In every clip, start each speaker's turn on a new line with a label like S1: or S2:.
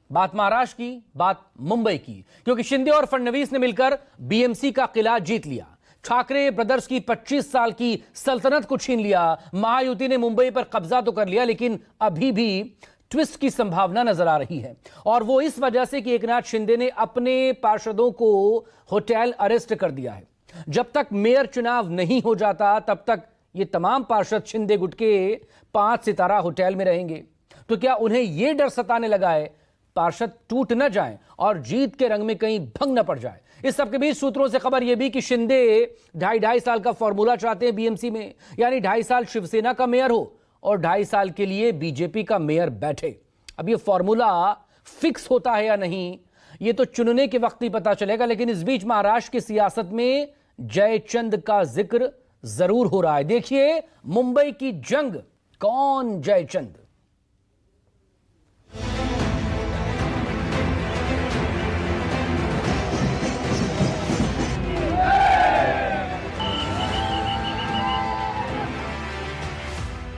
S1: बात महाराष्ट्र की, बात मुंबई की, क्योंकि शिंदे और फडणवीस ने मिलकर बीएमसी का किला जीत लिया। ठाकरे ब्रदर्स की 25 साल की सल्तनत को छीन लिया। महायुति ने मुंबई पर कब्जा तो कर लिया, लेकिन अभी भी ट्विस्ट की संभावना नजर आ रही है, और वो इस वजह से कि एकनाथ शिंदे ने अपने पार्षदों को होटल अरेस्ट कर दिया है। जब तक मेयर चुनाव नहीं हो जाता तब तक ये तमाम पार्षद शिंदे गुट के 5 सितारा होटल में रहेंगे। तो क्या उन्हें यह डर सताने लगा है पार्षद टूट न जाएं और जीत के रंग में कहीं भंग न पड़ जाए? इस सबके बीच सूत्रों से खबर यह भी कि शिंदे 2.5 साल का फॉर्मूला चाहते हैं बीएमसी में, यानी 2.5 साल शिवसेना का मेयर हो और 2.5 साल के लिए बीजेपी का मेयर बैठे। अब यह फॉर्मूला फिक्स होता है या नहीं, यह तो चुनने के वक्त ही पता चलेगा। लेकिन इस बीच महाराष्ट्र की सियासत में जयचंद का जिक्र जरूर हो रहा है। देखिए मुंबई की जंग, कौन जयचंद?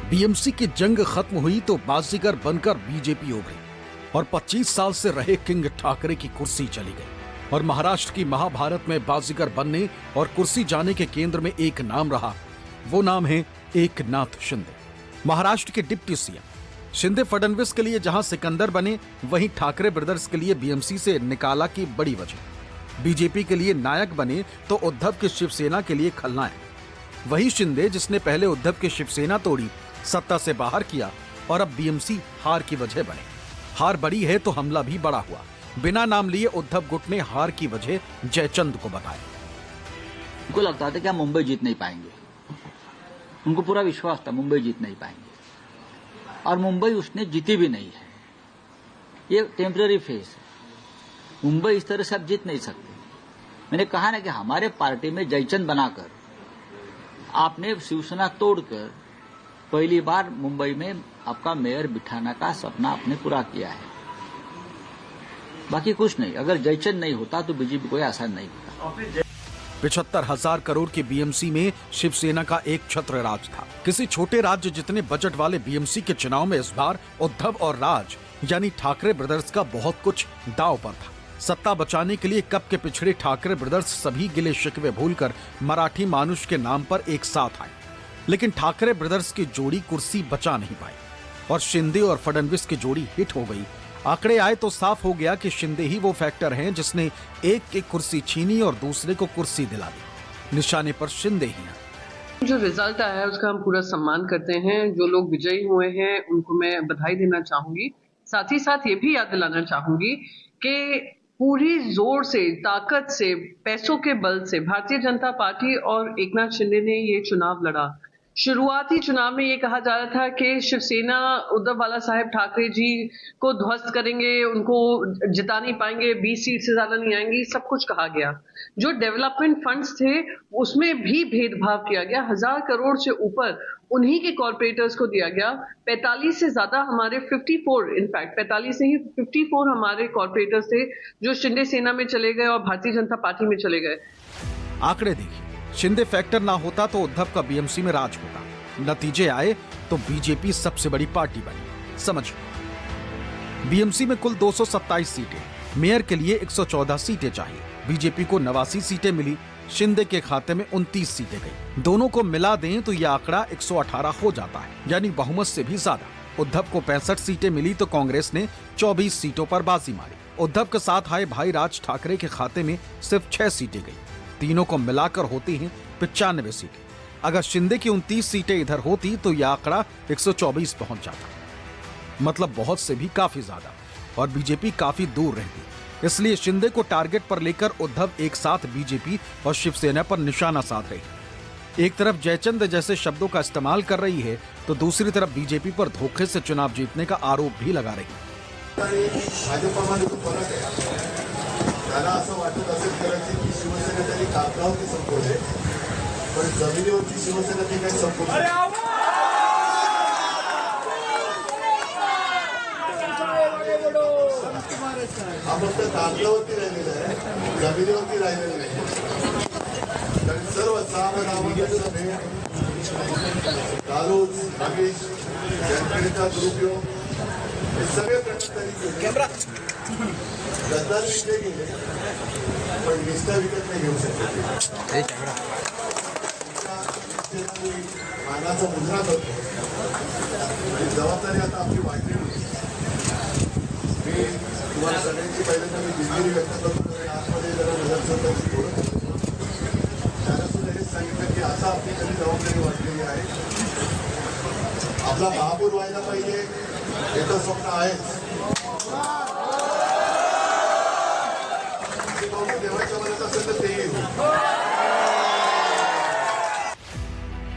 S2: बीएमसी की जंग खत्म हुई तो बाजीगर बनकर बीजेपी हो गई और 25 साल से रहे किंग ठाकरे की कुर्सी चली गई। और महाराष्ट्र की महाभारत में बाजीगर बनने और कुर्सी जाने के केंद्र में एक नाम रहा, वो नाम है एकनाथ शिंदे, महाराष्ट्र के डिप्टी सीएम। शिंदे फडणवीस के लिए जहां सिकंदर बने, वहीं ठाकरे ब्रदर्स के लिए बीएमसी से निकाला की बड़ी वजह। बीजेपी के लिए नायक बने तो उद्धव की शिवसेना के लिए खलनायक। वही शिंदे जिसने पहले उद्धव की शिवसेना तोड़ी, सत्ता से बाहर किया, और अब बीएमसी हार की वजह बने। हार बड़ी है तो हमला भी बड़ा हुआ। बिना नाम लिए उद्धव गुट ने हार की वजह जयचंद को बताया।
S3: उनको लगता था कि हम मुंबई जीत नहीं पाएंगे, उनको पूरा विश्वास था मुंबई जीत नहीं पाएंगे, और मुंबई उसने जीती भी नहीं है। ये टेम्पररी फेज है, मुंबई इस तरह से आप जीत नहीं सकते। मैंने कहा ना कि हमारे पार्टी में जयचंद बनाकर आपने शिवसेना तोड़कर पहली बार मुंबई में आपका मेयर बिठाने का सपना आपने पूरा किया है। बाकी कुछ नहीं, अगर जयचंद नहीं होता तो बीजेपी कोई आसान नहीं होता।
S2: 75,000 करोड़ की बीएमसी में शिवसेना का एक छत्र राज था। किसी छोटे राज्य जितने बजट वाले बीएमसी के चुनाव में इस बार उद्धव और राज यानी ठाकरे ब्रदर्स का बहुत कुछ दांव पर था। सत्ता बचाने के लिए कब के पिछड़े ठाकरे ब्रदर्स सभी गिले शिकवे भूलकर मराठी मानुष के नाम पर एक साथ आए, लेकिन ठाकरे ब्रदर्स की जोड़ी कुर्सी बचा नहीं पाई और शिंदे और फडणवीस की जोड़ी हिट हो गई। आंकड़े आए तो साफ हो गया कि शिंदे ही वो फैक्टर हैं जिसने एक एक कुर्सी छीनी और दूसरे को कुर्सी दिला दी। निशाने पर शिंदे ही हैं।
S4: जो रिजल्ट आया है उसका हम पूरा सम्मान करते हैं। जो लोग विजयी हुए हैं उनको मैं बधाई देना चाहूंगी। साथ ही साथ ये भी याद दिलाना चाहूंगी कि पूरी जोर से, ताकत से, पैसों के बल से भारतीय जनता पार्टी और एकनाथ शिंदे ने ये चुनाव लड़ा। शुरुआती चुनाव में ये कहा जा रहा था कि शिवसेना उद्धव बाला साहेब ठाकरे जी को ध्वस्त करेंगे, उनको जिता नहीं पाएंगे, 20 सीट से ज्यादा नहीं आएंगी, सब कुछ कहा गया। जो डेवलपमेंट फंड्स थे उसमें भी भेदभाव किया गया। 1000 करोड़ से ऊपर उन्हीं के कॉर्पोरेटर्स को दिया गया। 45 से ज्यादा हमारे 54, इनफैक्ट 45 नहीं 54 हमारे कॉर्पोरेटर्स थे जो शिंदे सेना में चले गए और भारतीय जनता पार्टी में चले गए।
S2: आंकड़े देखिए, शिंदे फैक्टर ना होता तो उद्धव का बीएमसी में राज होता। नतीजे आए तो बीजेपी सबसे बड़ी पार्टी बनी। समझो, बीएमसी में कुल 227 सीटें, मेयर के लिए 114 सीटें चाहिए। बीजेपी को 89 सीटें मिली, शिंदे के खाते में 29 सीटें गई। दोनों को मिला दें तो यह आंकड़ा 118 हो जाता है, यानी बहुमत से भी ज्यादा। उद्धव को 65 सीटें मिली तो कांग्रेस ने 24 सीटों पर बाजी मारी। उद्धव के साथ आए भाई राज ठाकरे के खाते में सिर्फ 6 सीटें गई। तीनों को मिलाकर होती हैं 95 सीटें। अगर शिंदे की 29 सीटें इधर होती तो यह आंकड़ा 124 पहुंच जाता, मतलब बहुत से भी काफी ज्यादा, और बीजेपी काफी दूर रहती। इसलिए शिंदे को टारगेट पर लेकर उद्धव एक साथ बीजेपी और शिवसेना पर निशाना साध रही। एक तरफ जयचंद जैसे शब्दों का इस्तेमाल कर रही है तो दूसरी तरफ बीजेपी पर धोखे से चुनाव जीतने का आरोप भी लगा रही है।
S5: त्याला असं वाटत असेल कदाचित की शिवसेना तरी कागदावरती संपवले, पण जमिनीवरची शिवसेना ती काही संपवली हा फक्त कागदावरती राहिलेला आहे, जमिनीवरती राहिलेला नाही। कारण सर्व 6 नावांचे दारूज, नगेश, जनतेचा दुरुपयोग हे सगळे प्रकार तरी गद्दार विकले गेले पण निष्ठा विकत नाही घेऊ शकत. मानाचा मुजरा करतो आणि जबाबदारी आता आपली वाढली. मी तुम्हाला सगळ्यांची पहिल्यांदा मी दिलगिरी व्यक्त करतो आणि आतमध्ये जरा नगरसेवकांची बोलत होतो. त्याला सुद्धा हेच सांगितलं की आता आपली कधी जबाबदारी वाढलेली आहे. आपला महापूर व्हायला पाहिजे हे तर स्वप्न आहेच. देवाच्या मनात असेल तर ते येईल.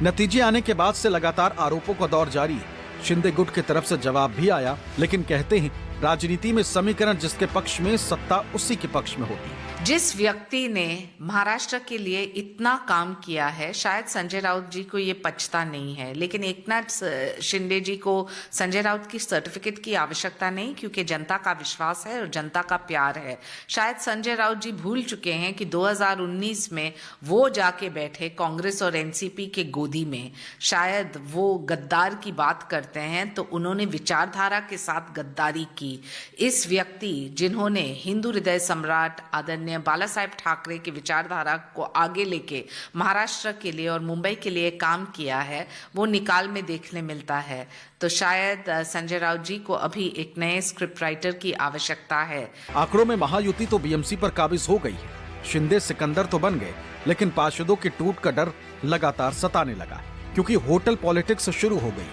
S2: नतीजे आने के बाद से लगातार आरोपों का दौर जारी है. शिंदे गुट की तरफ से जवाब भी आया, लेकिन कहते हैं राजनीति में समीकरण जिसके पक्ष में सत्ता उसी के पक्ष में होती है.
S6: जिस व्यक्ति ने महाराष्ट्र के लिए इतना काम किया है, शायद संजय राउत जी को ये पचता नहीं है, लेकिन एकनाथ शिंदे जी को संजय राउत की सर्टिफिकेट की आवश्यकता नहीं, क्योंकि जनता का विश्वास है और जनता का प्यार है. शायद संजय राउत जी भूल चुके हैं कि 2019 में वो जाके बैठे कांग्रेस और एनसीपी के गोदी में. शायद वो गद्दार की बात करते हैं तो उन्होंने विचारधारा के साथ गद्दारी की. इस व्यक्ति जिन्होंने हिंदू हृदय सम्राट आदरणीय बाला साहेब ठाकरे की विचारधारा को आगे लेके महाराष्ट्र के लिए और मुंबई के लिए काम किया है, वो निकाल में देखने मिलता है. तो शायद संजय राउत जी को अभी एक नए स्क्रिप्ट राइटर की आवश्यकता है.
S2: आंकड़ों में महायुति तो बीएमसी पर काबिज हो गई है. शिंदे सिकंदर तो बन गए, लेकिन पार्षदों की टूट का डर लगातार सताने लगा, क्योंकि होटल पॉलिटिक्स शुरू हो गई.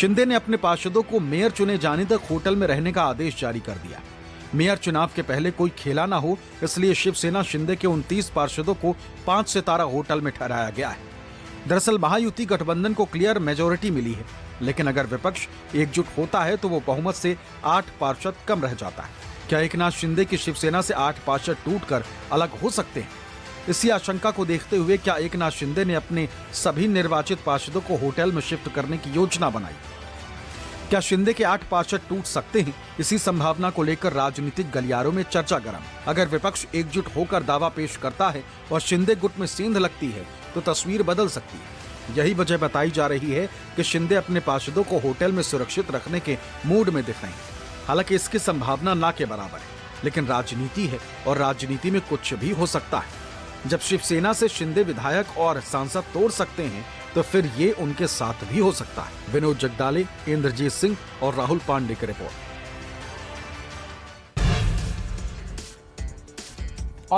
S2: शिंदे ने अपने पार्षदों को मेयर चुने जाने तक होटल में रहने का आदेश जारी कर दिया. मेयर चुनाव के पहले कोई खेला ना हो, इसलिए शिवसेना शिंदे के 29 पार्षदों को 5 सितारा होटल में ठहराया गया है. दरअसल महायुति गठबंधन को क्लियर मेजोरिटी मिली है, लेकिन अगर विपक्ष एकजुट होता है तो वो बहुमत से 8 पार्षद कम रह जाता है. क्या एकनाथ शिंदे की शिवसेना से 8 पार्षद टूटकर अलग हो सकते हैं? इसी आशंका को देखते हुए क्या एकनाथ शिंदे ने अपने सभी निर्वाचित पार्षदों को होटल में शिफ्ट करने की योजना बनाई? क्या शिंदे के 8 पार्षद टूट सकते हैं? इसी संभावना को लेकर राजनीतिक गलियारों में चर्चा गर्म. अगर विपक्ष एकजुट होकर दावा पेश करता है और शिंदे गुट में सेंध लगती है तो तस्वीर बदल सकती है. यही वजह बताई जा रही है कि शिंदे अपने पार्षदों को होटल में सुरक्षित रखने के मूड में दिख रहे हैं. हालांकि इसकी संभावना ना के बराबर है, लेकिन राजनीति है और राजनीति में कुछ भी हो सकता है. जब शिवसेना से शिंदे विधायक और सांसद तोड़ सकते हैं तो फिर ये उनके साथ भी हो सकता है. विनोद जगदाले, इंद्रजीत सिंह और राहुल पांडे की रिपोर्ट.